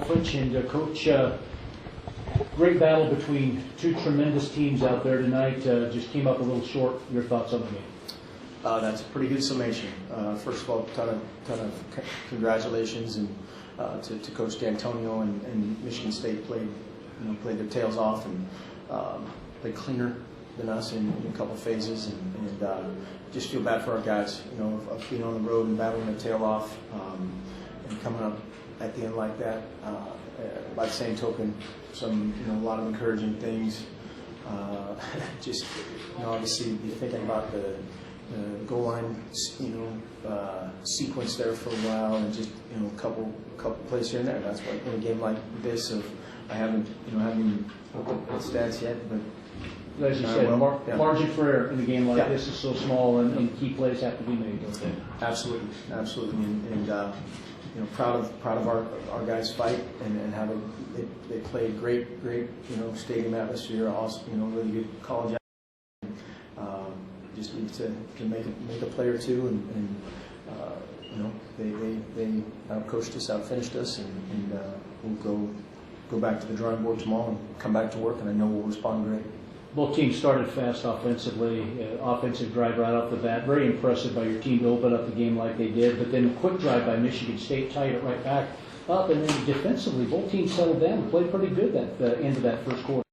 Helfrich, and Coach, great battle between two tremendous teams out there tonight. Just came up a little short. Your thoughts on the game? That's a pretty good summation. First of all, ton of congratulations and to Coach D'Antonio and Michigan State played their tails off and played cleaner than us in a couple phases, and just feel bad for our guys, of being on the road and battling their tail off and coming up at the end like that. By the same token, a lot of encouraging things. Just obviously be thinking about the goal line, sequence there for a while, and just a couple plays here and there. That's what in a game like this, I haven't even looked at stats yet, but as you said, margin for error in a game like this is so small, and key plays have to be made, don't they? Absolutely, and proud of our guys' fight and how they played great stadium atmosphere, awesome, really good college. Just need to make a play or two, and they out-coached us, out-finished us, and we'll go back to the drawing board tomorrow and come back to work, and I know we'll respond great. Both teams started fast offensively, offensive drive right off the bat. Very impressive by your team to open up the game like they did, but then a quick drive by Michigan State tied it right back up, and then defensively, both teams settled down and played pretty good at the end of that first quarter.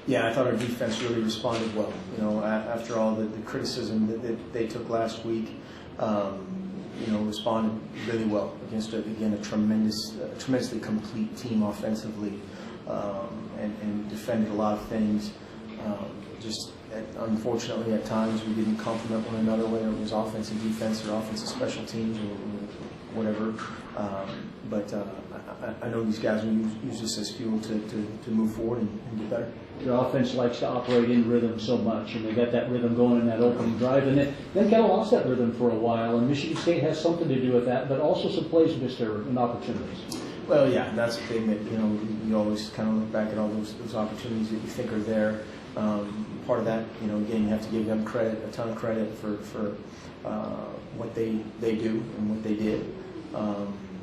Yeah, I thought our defense really responded well. After all the criticism that they took last week, responded really well against a tremendously complete team offensively, and defended a lot of things. Unfortunately, at times we didn't complement one another, whether it was offense and defense or offensive special teams or whatever. But I know these guys will use this as fuel to move forward and get better. Your offense likes to operate in rhythm so much, and they got that rhythm going in that opening drive, and then kind of lost that rhythm for a while, and Michigan State has something to do with that, but also some plays missed there and opportunities. Well, yeah, that's the thing that, you always kind of look back at all those opportunities that you think are there. Part of that, again, you have to give them credit, a ton of credit for what they do and what they did.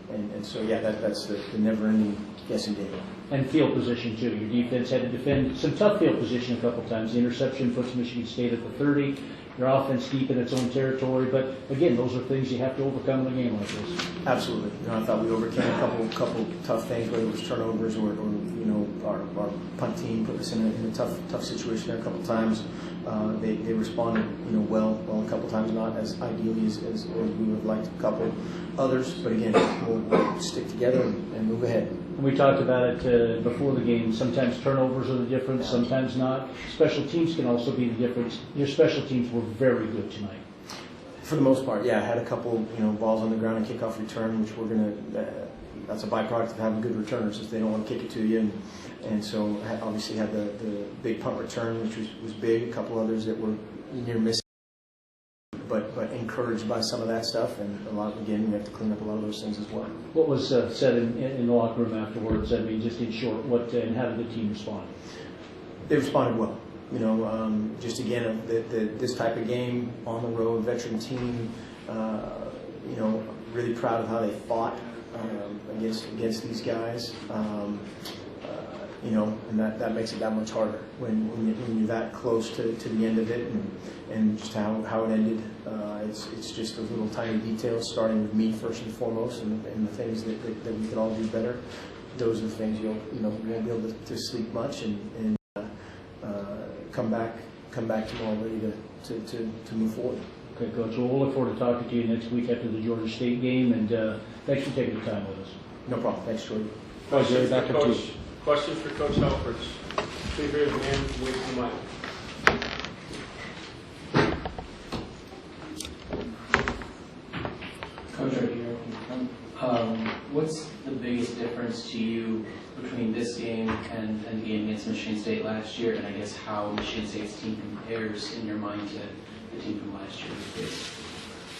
And so, yeah, that's the never-ending guessing game. And field position, too. Your defense had to defend some tough field position a couple times. The interception puts Michigan State at the 30. Your offense deep in its own territory. But, again, those are things you have to overcome in a game like this. Absolutely. I thought we overcame a couple tough things, whether it was turnovers or our punt team put us in a tough situation there a couple times. They responded, well a couple times, not as ideally as we would have liked a couple others. But again, we'll stick together and move ahead. And we talked about it before the game. Sometimes turnovers are the difference, sometimes not. Special teams can also be the difference. Your special teams were very good tonight. For the most part, yeah. I had a couple, balls on the ground and kickoff return, which we're going to. That's a byproduct of having good returners, is they don't want to kick it to you, and so obviously had the big punt return, which was big. A couple others that were near missing, but encouraged by some of that stuff, and a lot. Again, we have to clean up a lot of those things as well. What was said in the locker room afterwards? I mean, just in short, and how did the team respond? They responded well. Just again, this type of game on the road, veteran team. Really proud of how they fought against these guys. And that makes it that much harder when you're that close to the end of it, and just how it ended. It's just those little tiny details, starting with me first and foremost, and the things that we could all do better. Those are the things you won't be able to sleep much and come back tomorrow ready to move forward. Okay, Coach. Well, we'll look forward to talking to you next week after the Georgia State game, and thanks for taking the time with us. No problem. Thanks, Jordan. Questions for Coach Helfrich? Please raise your hand and wait for the mic. Coach, right here. What's the biggest difference to you between this game and the game against Michigan State last year, and I guess how Michigan State's team compares in your mind to the team from last year?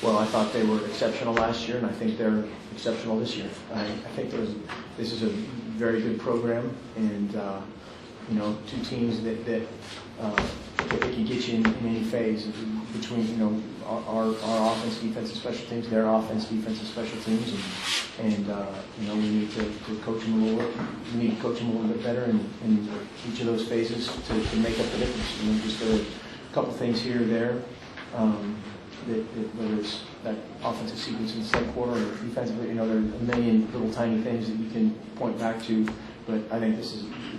Well, I thought they were exceptional last year, and I think they're exceptional this year. I think this is a very good program, and two teams that it can get you in any phase between, you know, our offense, defense, and special teams, their offense, defense, and special teams, and you know, we need to coach them a little. We need to coach them a little bit better in each of those phases to make up the difference. You know, just a couple things here or there. Whether it's that offensive sequence in the second quarter or defensively, you know, there are a million little tiny things that you can point back to. But I think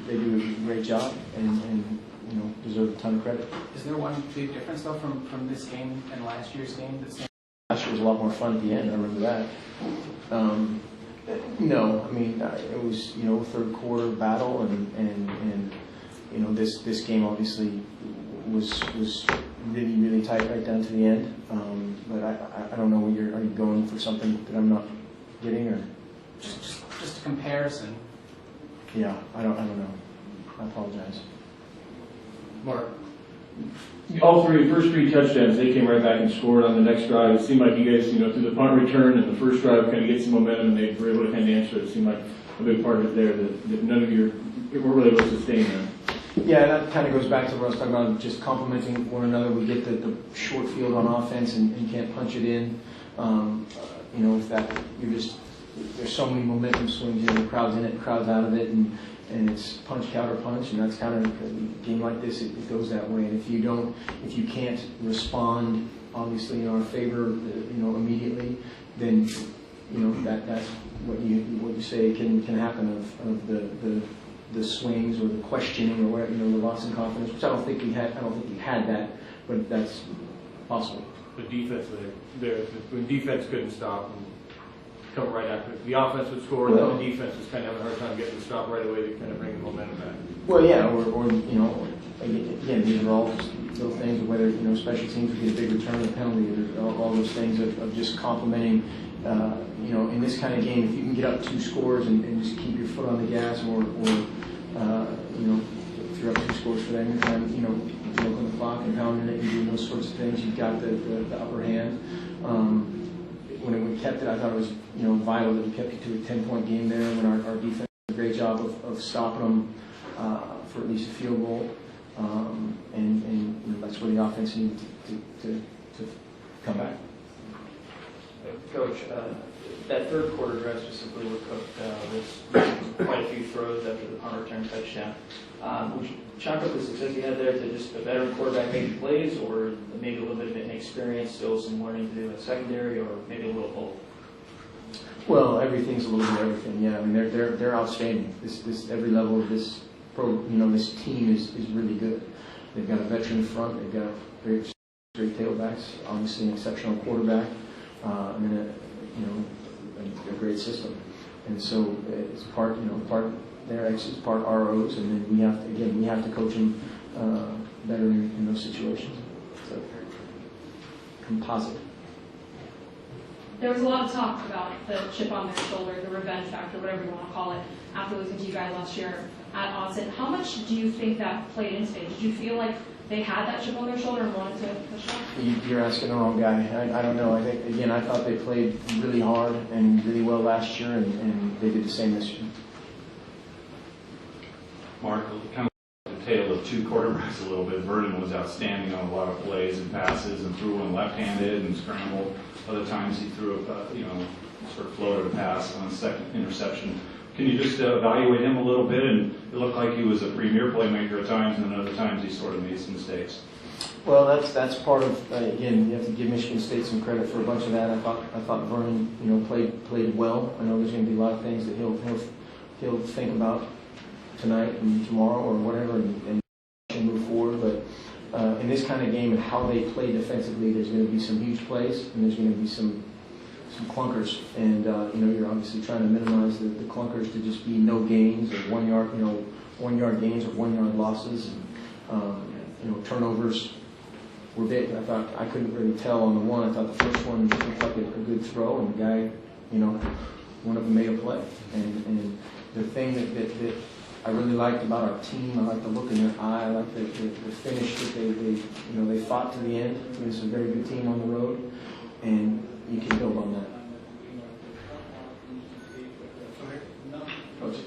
they do a great job and you know, deserve a ton of credit. Is there one big difference though from this game and last year's game? Last year was a lot more fun at the end. I remember that. No, I mean it was, you know, third quarter battle and you know, this game obviously was really tight right down to the end. But I don't know, are you going for something that I'm not getting, or just a comparison? Yeah, I don't know. I apologize. Mark. All first three touchdowns, they came right back and scored on the next drive. It seemed like you guys, you know, through the punt return and the first drive kind of get some momentum, and they were able to kind of answer it. It seemed like a big part of it there that none of you were really able to sustain that. Yeah, that kind of goes back to what I was talking about, just complementing one another. We get the short field on offense and can't punch it in. You know, if that, there's so many momentum swings, you know, the crowd's in it, the crowd's out of it, and it's punch, counter, punch, and that's kind of a game like this, it goes that way. And if you can't respond, obviously, in our favor, you know, immediately, then, you know, that's what you say can happen of the swings or the questioning or whatever, you know, the loss in confidence, which I don't think we had that, but that's possible. The defense when defense couldn't stop and come right after the offense would score, and then the defense was kind of having a hard time getting to stop right away to kind of bring the momentum back. Well, yeah, or you know, again, these are all just little things, whether, you know, special teams would get a big return or penalty, or all those things of just complementing. You know, in this kind of game, if you can get up 2 scores and just keep your foot on the gas, or you know, if you're up 2 scores for them, you're kind of, you know, milking the clock and pounding it and doing those sorts of things, you've got the upper hand. When we kept it, I thought it was, you know, vital that we kept it to a 10-point game there. When our defense did a great job of stopping them for at least a field goal, and you know, that's where the offense needed to come back. Coach, that third quarter drive specifically where Cook was quite a few throws after the punt return touchdown. Would you chalk up the success you had there to just a veteran quarterback making plays, or maybe a little bit of inexperience, still some learning to do in secondary, or maybe a little both? Well, everything's a little bit of everything. Yeah, I mean they're outstanding. This every level of this this team is really good. They've got a veteran front. They've got great tailbacks. Obviously, an exceptional quarterback. And then a great system. And so it's part their X's, part ROs, and then we have to coach them better in those situations. So composite. There was a lot of talk about the chip on their shoulder, the revenge factor, whatever you want to call it, after losing to you guys last year at Austin. How much do you think that played into it? Did you feel like they had that chip on their shoulder and wanted to push on? You're asking the wrong guy. I don't know. I thought they played really hard and really well last year, and they did the same this year. Mark, kind of the tale of 2 quarterbacks a little bit. Vernon was outstanding on a lot of plays and passes, and threw one left-handed and scrambled. Other times he threw sort of floated a pass on a second interception. Can you just evaluate him a little bit? And it looked like he was a premier playmaker at times, and then other times he sort of made some mistakes. Well, that's part of, again, you have to give Michigan State some credit for a bunch of that. I thought Vernon, played well. I know there's going to be a lot of things that he'll think about tonight and tomorrow or whatever, and move forward. But in this kind of game and how they play defensively, there's going to be some huge plays, and there's going to be some clunkers, and you're obviously trying to minimize the clunkers to just be no gains or 1 yard, 1 yard gains or 1 yard losses, and turnovers were big. I couldn't really tell on the one. I thought the first one looked like a good throw, and the guy, one of them made a play. And the thing that I really liked about our team, I like the look in their eye, I like the finish that they fought to the end. It was a very good team on the road, and you can build on that. Coach.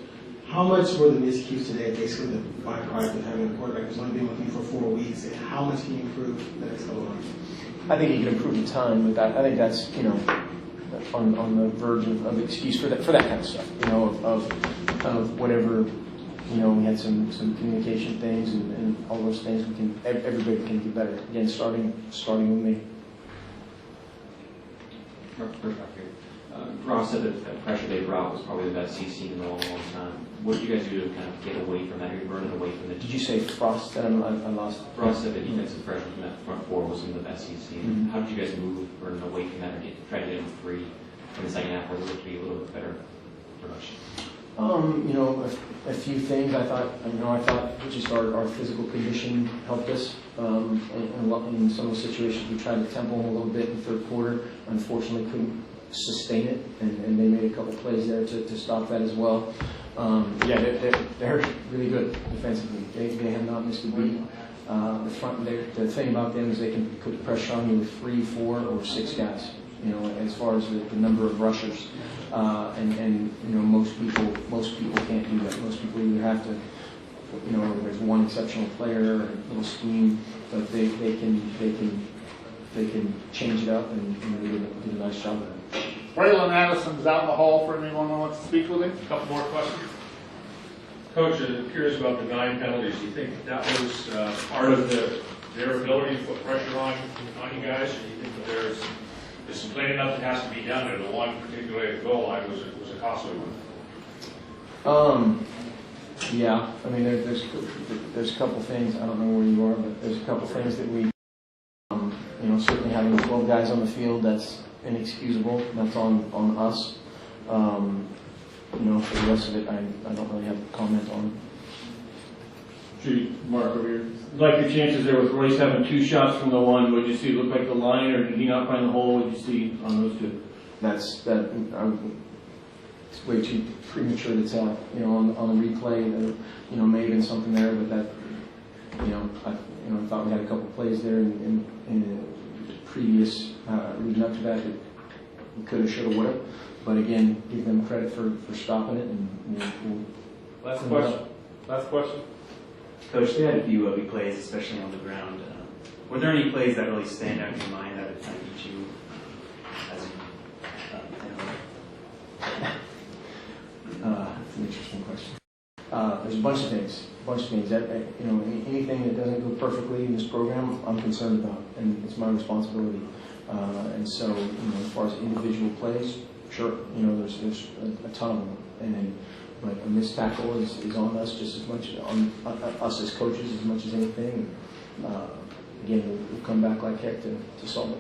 How much were the miscues today basically the byproduct of having a quarterback who's only been with you for 4 weeks, and how much can you improve the next couple of months? I think he can improve the time, but I think that's, you know, on the verge of excuse for that kind of stuff, you know, of whatever, you know, we had some communication things and all those things. Everybody can do better. Again, starting with me. Ross said that pressure they brought was probably the best he's seen in a long, long time. What did you guys do to kind of get away from that? Are you running away from it? Did you say Frost that I lost? Ross said that defensive pressure from that front four was some of the best he's seen. Mm-hmm. How did you guys move or away from that or try to get him free in the second half where there looked to be a little bit better production? You know, a few things. I thought just our physical condition helped us. In some of the situations, we tried to tempo them a little bit in the third quarter. Unfortunately, couldn't sustain it, and they made a couple plays there to stop that as well. They're really good defensively. They have not missed a beat. The thing about them is they can put pressure on you with 3, 4, or 6 guys. You know, as far as the number of rushers, and you know, most people can't do that. Most people either have to, you know, there's one exceptional player or a little scheme, but they can change it up and do a nice job of it. Braylon Addison's out in the hall for anyone who wants to speak with him. A couple more questions. Coach, I'm curious about the 9 penalties. Do you think that was part of their ability to put pressure on you guys? Or do you think that there's some cleaning up that has to be done, and the one particularly at the goal line was a costly one? Yeah, I mean, there's a couple things. I don't know where you are, but there's a couple things that we, you know, certainly having 12 guys on the field, that's inexcusable. That's on us. You know, for the rest of it, I don't really have a comment on. Mark over here. Like the chances there with Royce having 2 shots from the one, would you see it look like the line, or did he not find the hole? What did you see on those 2? It's way too premature to tell. You know, on the replay, you know, may have been something there, but that, you know, I thought we had a couple plays there in the previous leading up to that we could have, should have, would have. But again, give them credit for stopping it, and we'll Last question. Coach, they had a few big plays, especially on the ground. Were there any plays that really stand out in your mind that would kind of beat you as That's an interesting question. There's a bunch of things. That, you know, anything that doesn't go perfectly in this program, I'm concerned about, and it's my responsibility. And so, you know, as far as individual plays, sure, you know, there's a ton of them, but a missed tackle is on us just as much, on us as coaches as much as anything. Again, we'll come back like heck to solve it.